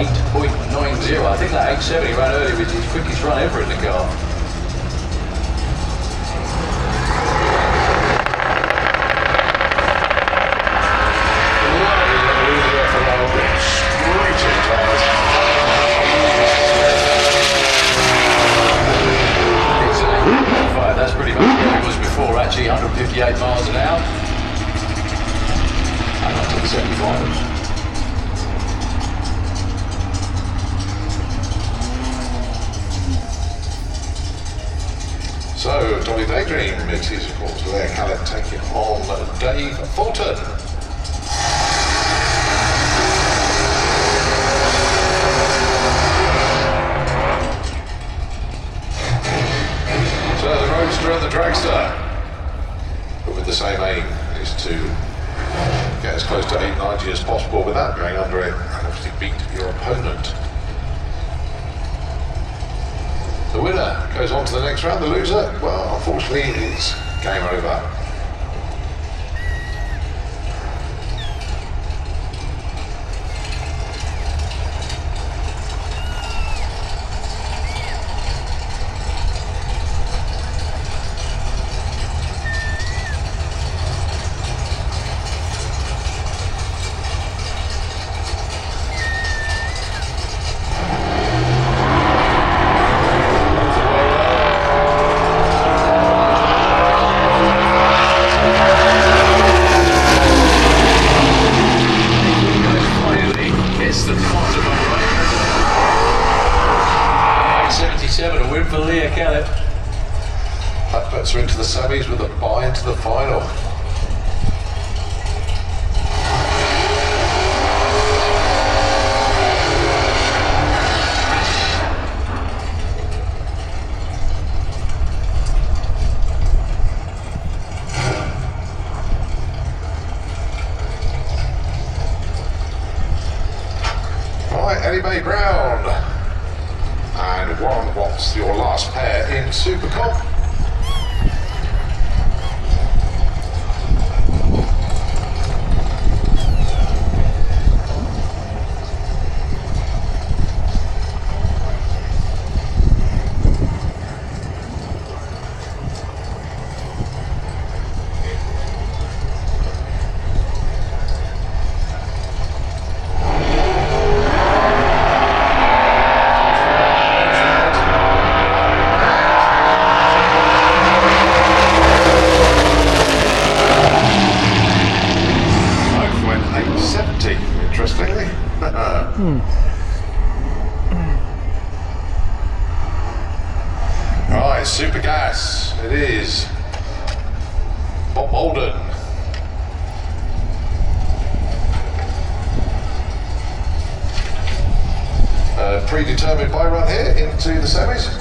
8.90. I think that 8.70 ran earlier was his quickest run ever in the car. That's pretty much where he was before, actually, 158 miles an hour. And up to the semi-finals. So, Dolly Daydream, it is of course Leah Khaled taking on Dave Fulton. So the roadster and the dragster, but with the same aim, is to get as close to 890 as possible without going under it and obviously beat your opponent. The winner goes on to the next round. The loser, well, unfortunately, it's game over. A win for Leah Khaled. That puts her into the semis with a bye into the final. Right, Ellie Mae Brown. And Warren Watts, your last pair in Supercop. Interestingly. Right, Super Gas. It is Bob Holden. Predetermined bye run here into the semis.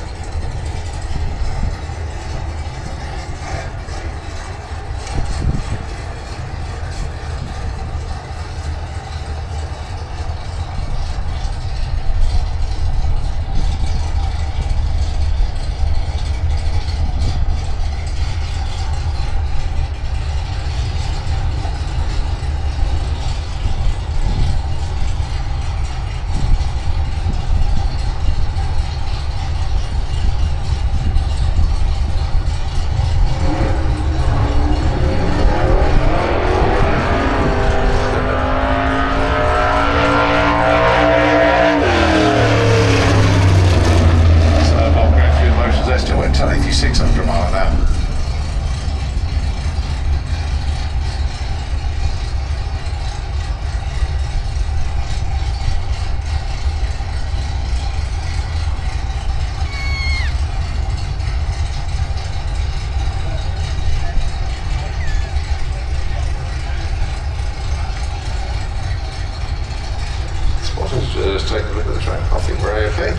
Just take a look at the track. I think we're okay.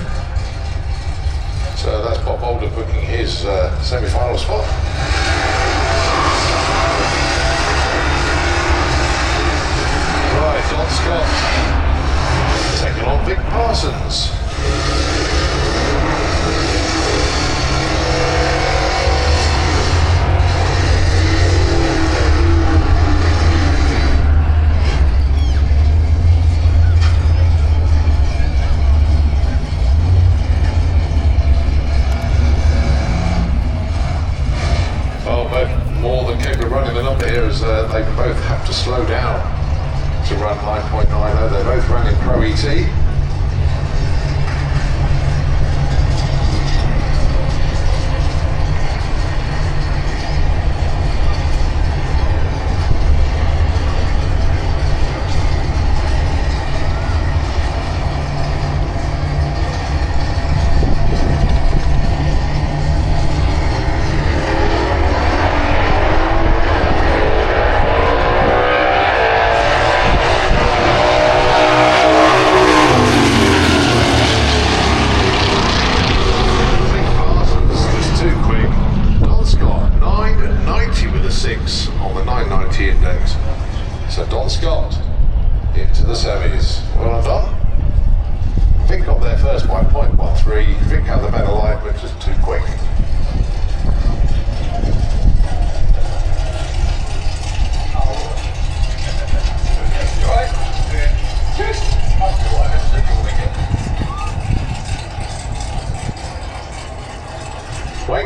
So that's Bob Holden booking his semi-final spot. Right, Don Scott taking on Vic Parsons.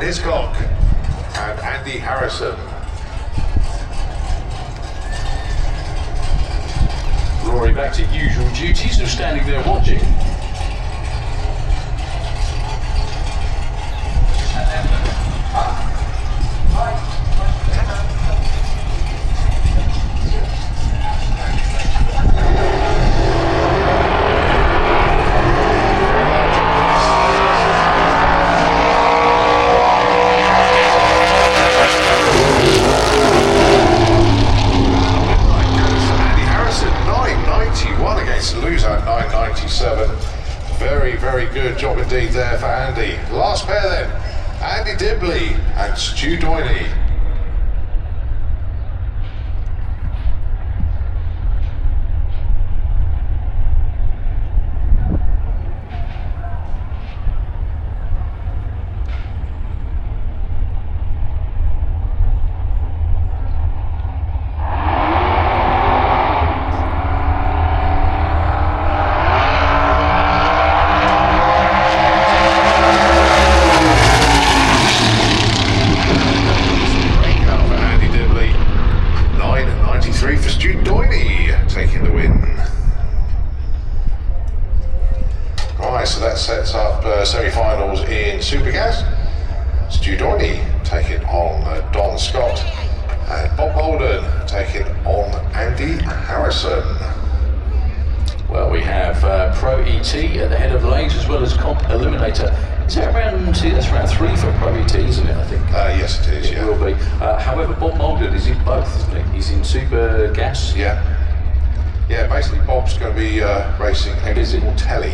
Hiscock and Andy Harrison. Rory back to usual duties of standing there watching. Very good job indeed there for Andy. Last pair then, Andy Dibley and Stu Doiney. So that sets up semi-finals in Supergas. Stu Doiney taking on Don Scott, and Bob Holden taking on Andy Harrison. Well, we have Pro ET at the head of the lanes, as well as Comp Eliminator. Is that around two? That's around 3 for Pro ET, isn't it? I think. Yes, it is. It will be. However, Bob Holden is in both, isn't he? He's in Super Gas. Yeah. Yeah. Basically, Bob's going to be racing Exit Telly.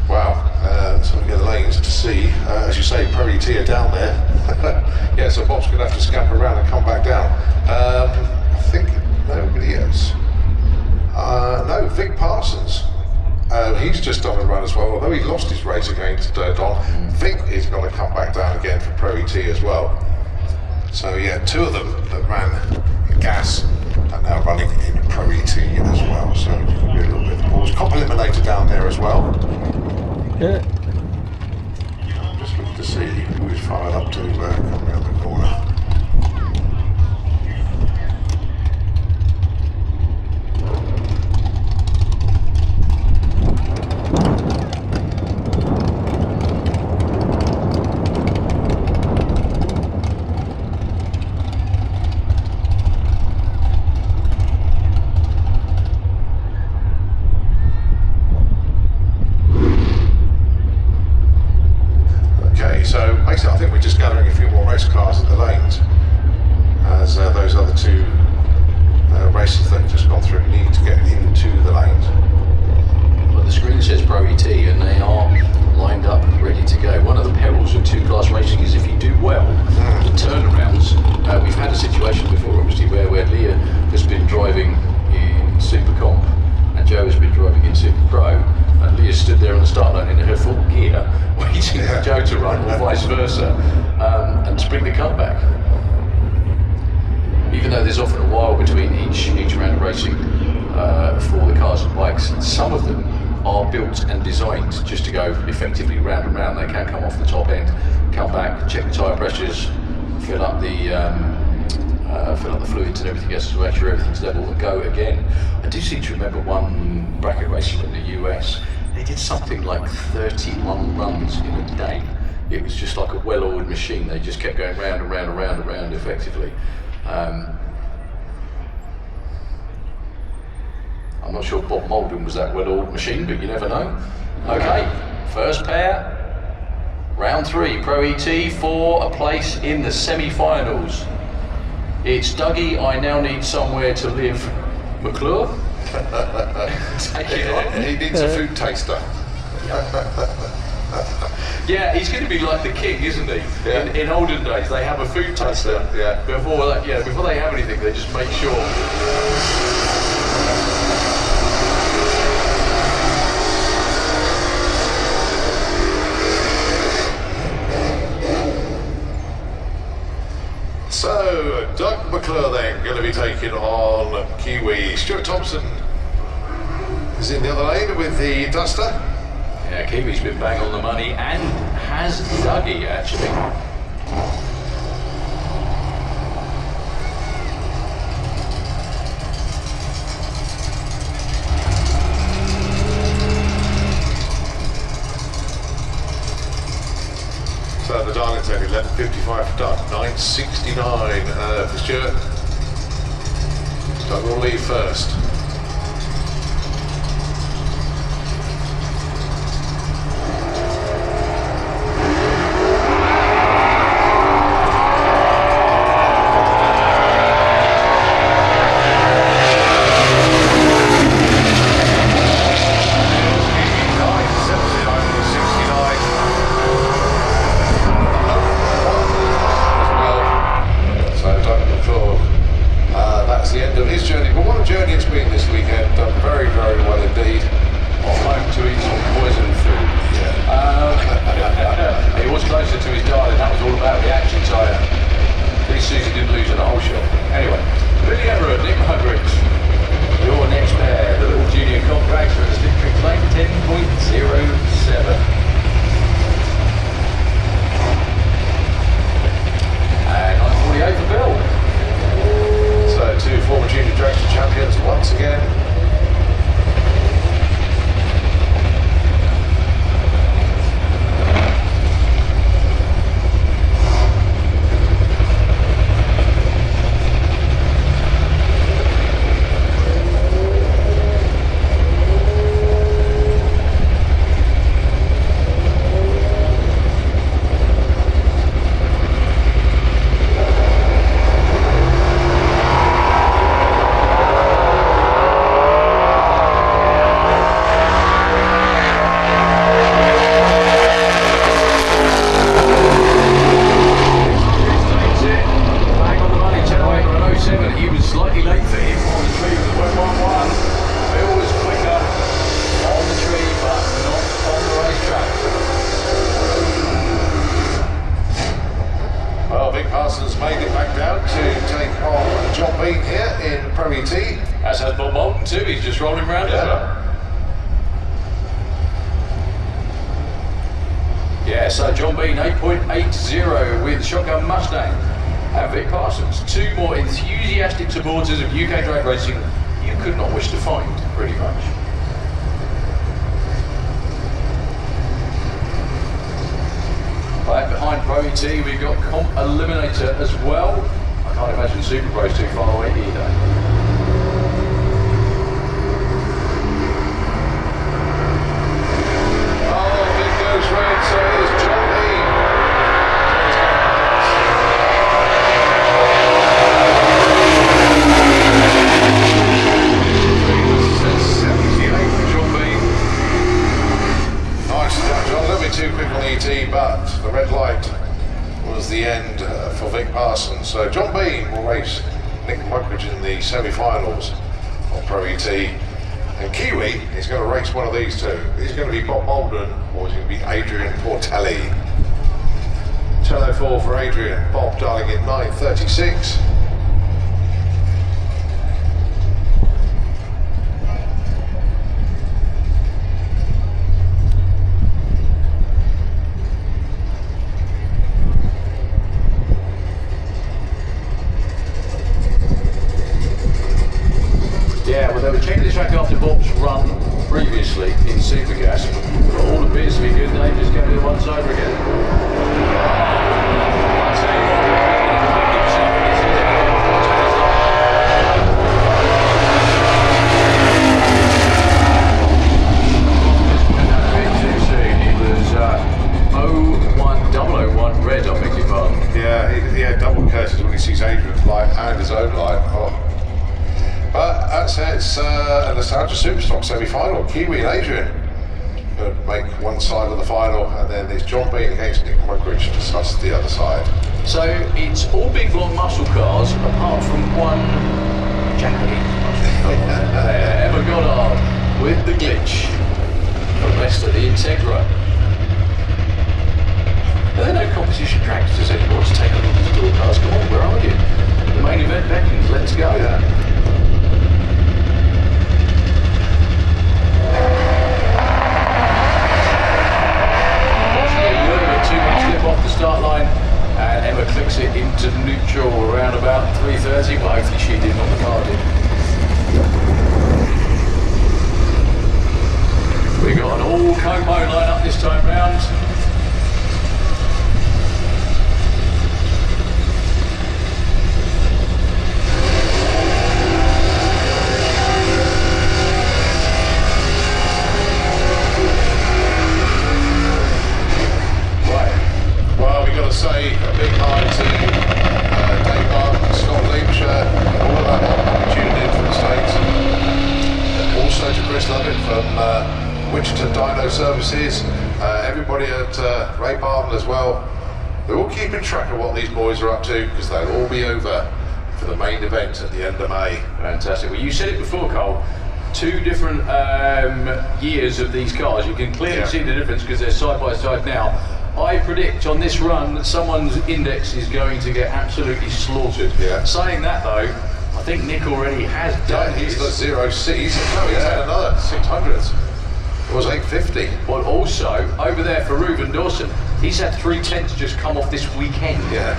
Wow, so we get the lanes to see, as you say, Pro ET are down there. Yeah, so Bob's going to have to scamper around and come back down. I think nobody else. No, Vic Parsons. He's just done a run as well, although he lost his race against Don. Vic is going to come back down again for Pro ET as well. So yeah, 2 of them that ran gas are now running in Pro ET as well. So it could be a little bit of pause. Comp Eliminator down there as well. Yeah. I'm just looking to see who is fired up to come around the corner. So basically I think we're just gathering a few more race cars in the lanes, as those other 2 races that have just gone through need to get into the lanes. Well, the screen says Pro ET and they are lined up, ready to go. One of the perils of 2-class racing is if you do well, the turnarounds. We've had a situation before, obviously, where Leah has been driving in Super Comp and Joe has been driving in Super Pro, and Leah stood there on the start line in her full gear, waiting for Joe to run, or vice versa, and to bring the car back. Even though there's often a while between each round of racing for the cars and bikes, some of them are built and designed just to go effectively round and round. They can come off the top end, come back, check the tyre pressures, fill up the fluids and everything else to make sure everything's level, and go again. I do seem to remember one bracket racer in the US, they did something like 31 runs in a day. It was just like a well-oiled machine. They just kept going round and round and round and round effectively. I'm not sure Bob Molden was that well-oiled machine, but you never know. Okay, first pair, round 3, Pro ET for a place in the semi-finals. It's Dougie, I now need somewhere to live, McClure. Take it on. He needs a food taster. Yeah, he's going to be like the king, isn't he? Yeah. In olden days, they have a food taster. Yeah. Before they have anything, they just make sure. So, Doug McClure then going to be taking on Kiwi. Stuart Thompson is in the other lane with the Duster. Yeah, Kiwi's been bang on the money and has Dougie actually. So the Darling's only 11.55 for done. 9.69 for Stuart. Doug will leave first. So John Bean 8.80 with Shotgun Mustang and Vic Parsons, two more enthusiastic supporters of UK drag racing you could not wish to find, pretty much. Right behind Pro ET we've got Comp Eliminator as well. I can't imagine Super Pro's too far away either. But the red light was the end for Vic Parsons. So John Bean will race Nick Mugridge in the semi-finals of Pro ET. And Kiwi is going to race one of these two. He's going to be Bob Bolden or he's going to be Adrian Portelli. 10.04 for Adrian, Bob darling in 9.36. They were checking the track after Bob's run previously in Supergas, but all appears to be good. They just go to the once over again. It was 01001 red, I beg your pardon. Yeah, he had double curses when he sees Adrian's light and his own light. Oh. But that's it, it's a Nostalgia Superstock semi-final. Kiwi and Adrian could make one side of the final, and then there's John Bean against Nick Mugridge to discuss the other side. So it's all big block muscle cars, apart from one Japanese muscle car. Emma Goddard with the glitch. The rest of the Integra. Are there no competition tractors anymore to take on these dual cars? Come on, where are you? The main event beckons, let's go. Yeah. dual Como line up this time round. Well, we've got to say a big hi to Dave Barton, Scott Leach, all of that lot tuning in from the States. Also to Chris Lovett from Wichita Dyno Services, everybody at Ray Barton as well. They're all keeping track of what these boys are up to because they'll all be over for the main event at the end of May. Fantastic. Well, you said it before, Cole. Two different years of these cars. You can clearly see the difference because they're side by side now. I predict on this run that someone's index is going to get absolutely slaughtered. Yeah. Saying that though, I think Nick already has done He's his. got 0 C's. No, he's had another 600s. It was 850. But also, over there for Reuben Dawson, he's had 310s just come off this weekend. Yeah.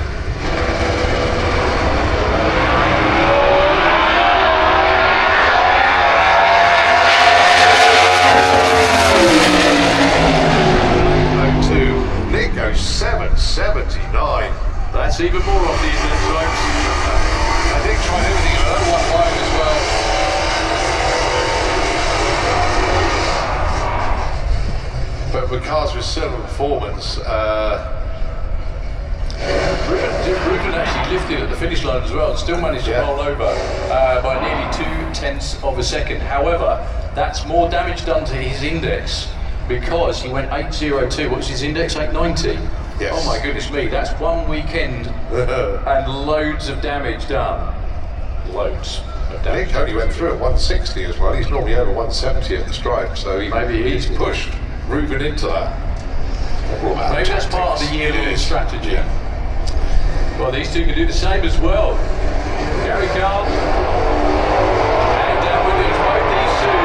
Nick goes 779. That's even more off the index, folks. I think tried everything in another 1.5 as well. But with cars with similar performance, Reuben actually lifted at the finish line as well and still managed to roll over by nearly 0.2 of a second. However, that's more damage done to his index because he went 802. What's his index? 890. Yes. Oh my goodness me, that's one weekend and loads of damage done. Loads of damage. Nick only went through at 160 as well. He's normally over 170 at the stripe, so he's pushed Reuben into that. Maybe that's part of the year-long strategy. Well, these two can do the same as well. Gary Carl and Dan Williams, both these two.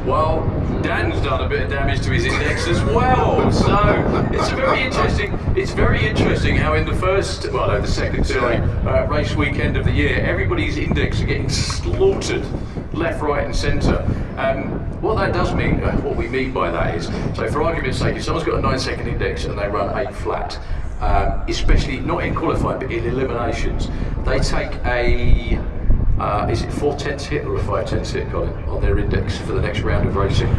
Well, Dan's done a bit of damage to his index as well, so it's very interesting how in the second race weekend of the year, everybody's index are getting slaughtered left, right and centre. What that does mean, what we mean by that is, so for argument's sake, if someone's got a 9-second index and they run 8 flat, especially not in qualifying but in eliminations, they take a is it 4/10 hit or a 5/10 hit, Colin, on their index for the next round of racing.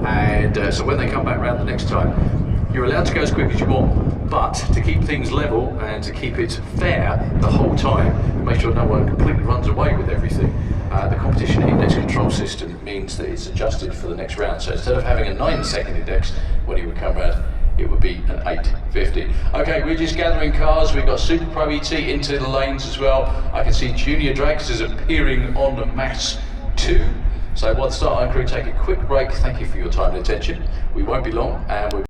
And so when they come back round the next time, you're allowed to go as quick as you want, but to keep things level and to keep it fair the whole time, make sure no one completely runs away with everything, the competition index control system means that it's adjusted for the next round. So instead of having a 9-second index when he would come round, it would be an 850. Okay, we're just gathering cars. We've got Super Pro ET into the lanes as well. I can see Junior Drags is appearing on the Mass 2. So while the Start Line crew take a quick break, thank you for your time and attention. We won't be long, and we'll